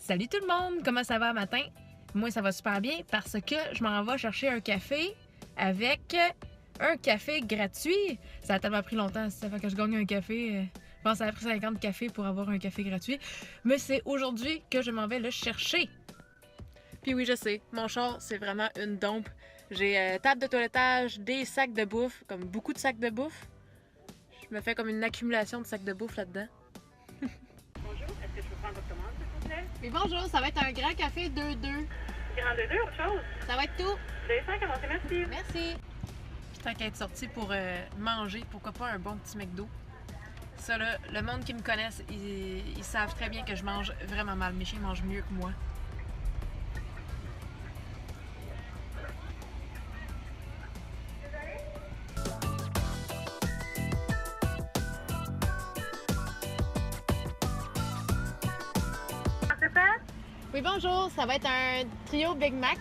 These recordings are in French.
Salut tout le monde, comment ça va matin? Moi ça va super bien parce que je m'en vais chercher un café avec un café gratuit. Ça a tellement pris longtemps, ça fait que je gagne un café. Je pense que ça a pris 50 cafés pour avoir un café gratuit. Mais c'est aujourd'hui que je m'en vais le chercher. Puis oui, je sais, mon char c'est vraiment une dompe. J'ai table de toilettage, des sacs de bouffe, comme beaucoup de sacs de bouffe. Je me fais comme une accumulation de sacs de bouffe là-dedans. Bonjour, est-ce que je peux prendre votre commande, s'il vous plaît? Oui, bonjour, ça va être un grand café 2-2. Grand de deux, autre chose? Ça va être tout. 250, merci. Merci. Puis tant qu'à être sorti pour manger, pourquoi pas un bon petit McDo? Ça là, le monde qui me connaisse, ils savent très bien que je mange vraiment mal. Mes chiens mangent mieux que moi. C'est ça? Oui, bonjour, ça va être un trio Big Mac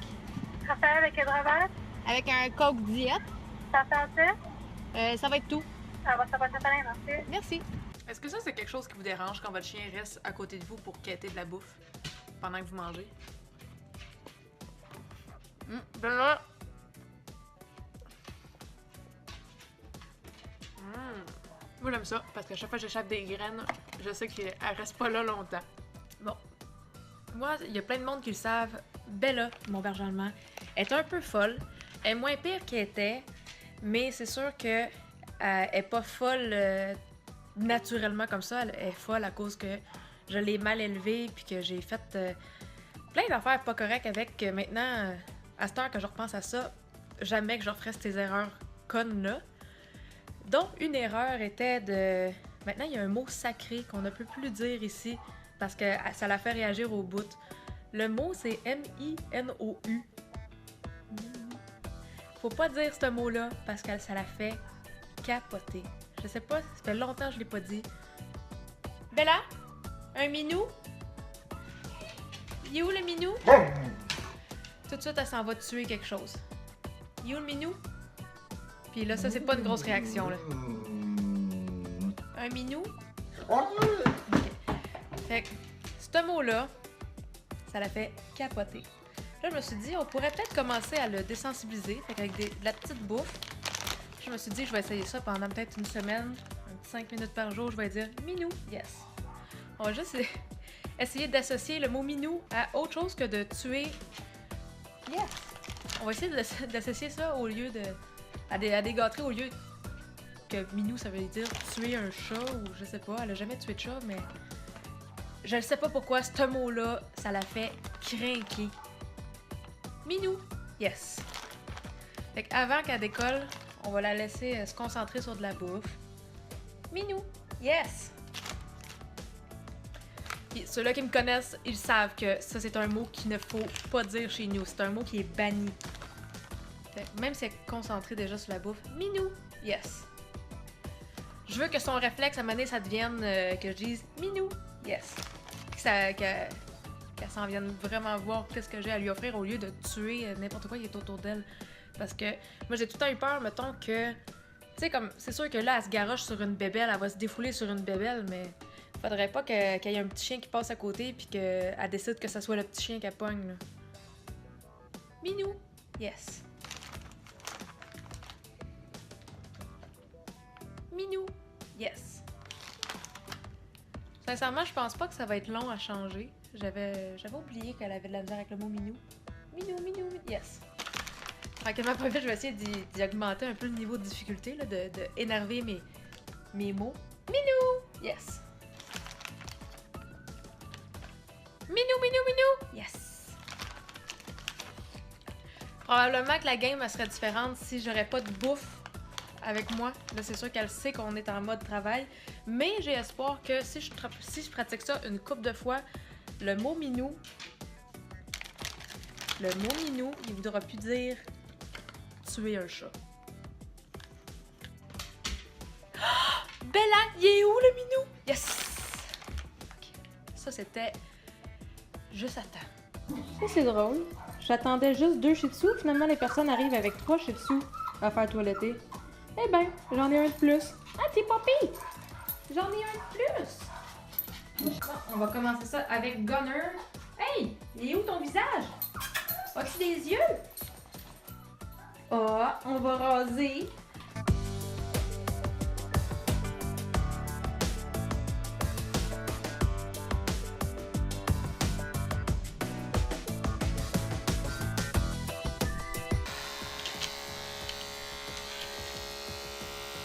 Raphaël avec le brevet? avec un Coke Diet. Ça fait Ça va être tout. Ça va, ça va, merci. Merci. Est-ce que ça, c'est quelque chose qui vous dérange quand votre chien reste à côté de vous pour quêter de la bouffe pendant que vous mangez? Ben là... Moi, j'aime ça, parce qu'à chaque fois que j'échappe des graines, je sais qu'elle reste pas là longtemps. Bon. Moi, il y a plein de monde qui le savent. Bella, mon berger allemand, est un peu folle. Elle est moins pire qu'elle était, mais c'est sûr que elle est pas folle naturellement comme ça. Elle est folle à cause que je l'ai mal élevée puis que j'ai fait plein d'affaires pas correctes avec. Maintenant, à cette heure que je repense à ça, jamais que je referais ces erreurs connes-là. Donc, une erreur était de... Maintenant, il y a un mot sacré qu'on ne peut plus dire ici parce que ça la fait réagir au bout. Le mot, c'est M-I-N-O-U. Faut pas dire ce mot-là parce que ça la fait capoter. Je sais pas, ça fait longtemps que je l'ai pas dit. Bella? Un minou? Il est où le minou? Tout de suite, elle s'en va tuer quelque chose. Il est où le minou? Puis là, ça, c'est pas une grosse réaction, là. Un minou? Okay. Fait que, ce mot-là, ça la fait capoter. Là, je me suis dit, on pourrait peut-être commencer à le désensibiliser, fait qu'avec de la petite bouffe. Je me suis dit, je vais essayer ça pendant peut-être une semaine, un petit 5 minutes par jour, je vais dire « minou, yes ». On va juste essayer d'associer le mot « minou » à autre chose que de tuer « yes ». On va essayer d'associer ça au lieu de... à des gâteries au lieu que minou, ça veut dire tuer un chat ou je sais pas, elle a jamais tué de chat, mais... Je ne sais pas pourquoi ce mot-là, ça la fait craquer. Minou, yes. Fait qu'avant qu'elle décolle, on va la laisser se concentrer sur de la bouffe. Minou, yes. Puis ceux-là qui me connaissent, ils savent que ça, c'est un mot qu'il ne faut pas dire chez nous. C'est un mot qui est banni. Fait que même si elle est concentrée déjà sur la bouffe, minou, yes. Je veux que son réflexe, à un moment donné, ça devienne que je dise minou, yes. Qu'elle s'en vienne vraiment voir qu'est-ce que j'ai à lui offrir au lieu de tuer n'importe quoi qui est autour d'elle. Parce que moi, j'ai tout le temps eu peur, mettons que... Tu sais, comme, c'est sûr que là, elle se garoche sur une bébelle, elle va se défouler sur une bébelle, mais faudrait pas qu'il y ait un petit chien qui passe à côté puis qu'elle décide que ça soit le petit chien qu'elle pogne, là. Minou, yes. Minou, yes. Sincèrement, je pense pas que ça va être long à changer. J'avais oublié qu'elle avait de la misère avec le mot minou. Minou, minou, yes. Tranquillement, pas vite, je vais essayer d'y augmenter un peu le niveau de difficulté, là, de énerver mes mots. Minou, yes. Minou, minou, minou, yes. Probablement que la game elle serait différente si j'aurais pas de bouffe avec moi. Là, c'est sûr qu'elle sait qu'on est en mode travail. Mais j'ai espoir que si je pratique ça une couple de fois, le mot minou, il voudra plus dire tuer un chat. Oh! Bella, il est où le minou? Yes! Okay. Ça, c'était juste à temps. Ça, c'est drôle. J'attendais juste 2 shih tzus. Finalement, les personnes arrivent avec 3 shih tzus à faire toiletter. Eh ben, j'en ai un de plus. Ah, t'es papy! J'en ai un de plus! Bon, on va commencer ça avec Gunner. Hey! Il est où ton visage? As-tu des yeux? Oh, on va raser.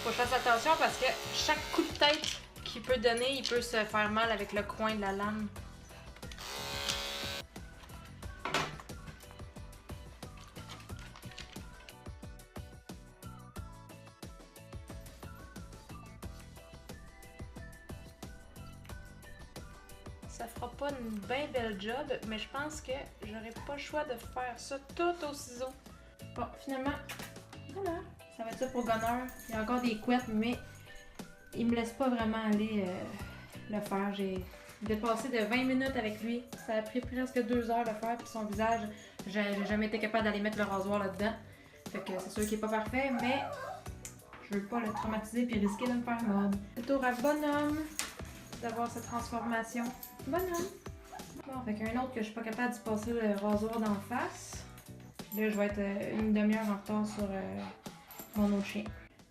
Faut que je fasse attention parce que chaque coup de tête qu'il peut donner, il peut se faire mal avec le coin de la lame. Ça fera pas une bien belle job, mais je pense que j'aurai pas le choix de faire ça tout au ciseau. Bon, finalement, voilà. Ça va être ça pour bonheur. Il y a encore des couettes, mais il me laisse pas vraiment aller le faire. J'ai dépassé de 20 minutes avec lui. Ça a pris presque 2 heures de faire, puis son visage, j'ai jamais été capable d'aller mettre le rasoir là-dedans. Fait que c'est sûr qu'il est pas parfait, mais je veux pas le traumatiser puis risquer de me faire mordre. Le tour à Bonhomme d'avoir cette transformation. Bonhomme! Bon, fait qu'un autre que je suis pas capable d'y passer le rasoir d'en face. Là, je vais être une demi-heure en retard sur mon autre chien.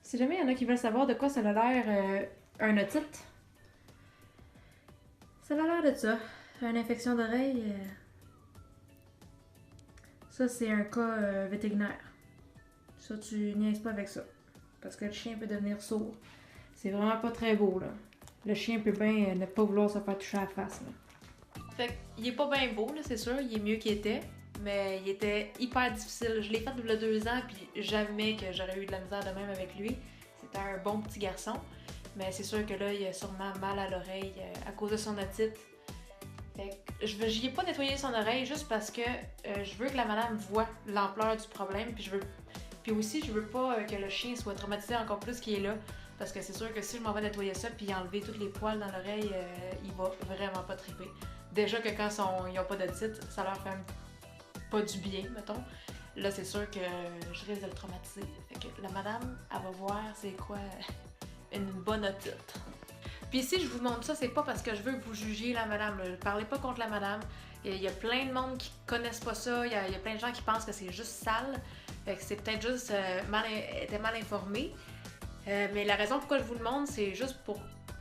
Si jamais il y en a qui veulent savoir de quoi ça a l'air un otite, ça a l'air de ça. Une infection d'oreille. Ça, c'est un cas vétérinaire. Ça, tu niaises pas avec ça. Parce que le chien peut devenir sourd. C'est vraiment pas très beau, là. Le chien peut bien ne pas vouloir se faire toucher à la face, là. Fait qu'il est pas bien beau, là, c'est sûr. Il est mieux qu'il était. Mais il était hyper difficile. Je l'ai fait il y a 2 ans, puis jamais que j'aurais eu de la misère de même avec lui. C'était un bon petit garçon. Mais c'est sûr que là, il a sûrement mal à l'oreille à cause de son otite. Fait que j'y ai pas nettoyé son oreille juste parce que je veux que la madame voie l'ampleur du problème. Puis aussi, je veux pas que le chien soit traumatisé encore plus qu'il est là. Parce que c'est sûr que si je m'en vais nettoyer ça puis enlever tous les poils dans l'oreille, il va vraiment pas triper. Déjà que quand ils n'ont pas d'otite, ça leur fait pas du bien, mettons. Là, c'est sûr que je risque de le traumatiser. Fait que la madame, elle va voir c'est quoi une bonne otite. Puis si je vous montre ça, c'est pas parce que je veux que vous jugiez la madame. Ne parlez pas contre la madame. Il y a plein de monde qui connaissent pas ça. Il y a plein de gens qui pensent que c'est juste sale. Fait que c'est peut-être juste était mal informé. Mais la raison pourquoi je vous le montre, c'est juste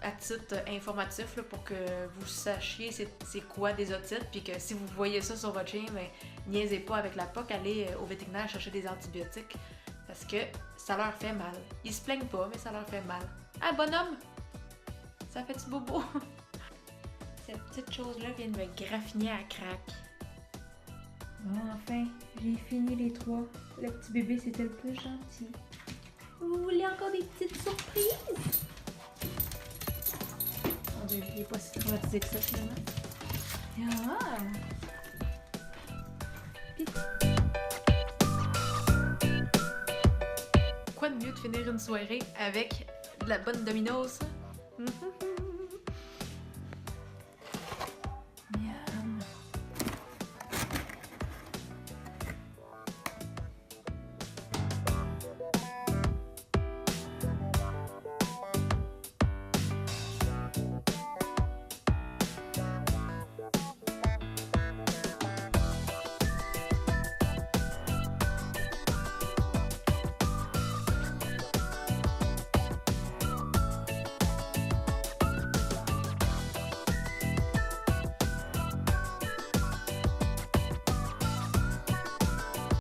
à titre informatif, là, pour que vous sachiez c'est quoi des otites, puis que si vous voyez ça sur votre chien, ben, niaisez pas avec la POC, allez au vétérinaire chercher des antibiotiques, parce que ça leur fait mal. Ils se plaignent pas, mais ça leur fait mal. Ah, bonhomme! Ça fait-tu bobo? Cette petite chose-là vient de me graffiner à crack. Bon, enfin, j'ai fini les 3. Le petit bébé, c'était le plus gentil. Vous voulez encore des petites surprises? Mon Dieu, il est pas si traumatisé que ça, finalement. Ah! Quoi de mieux de finir une soirée avec de la bonne Domino's?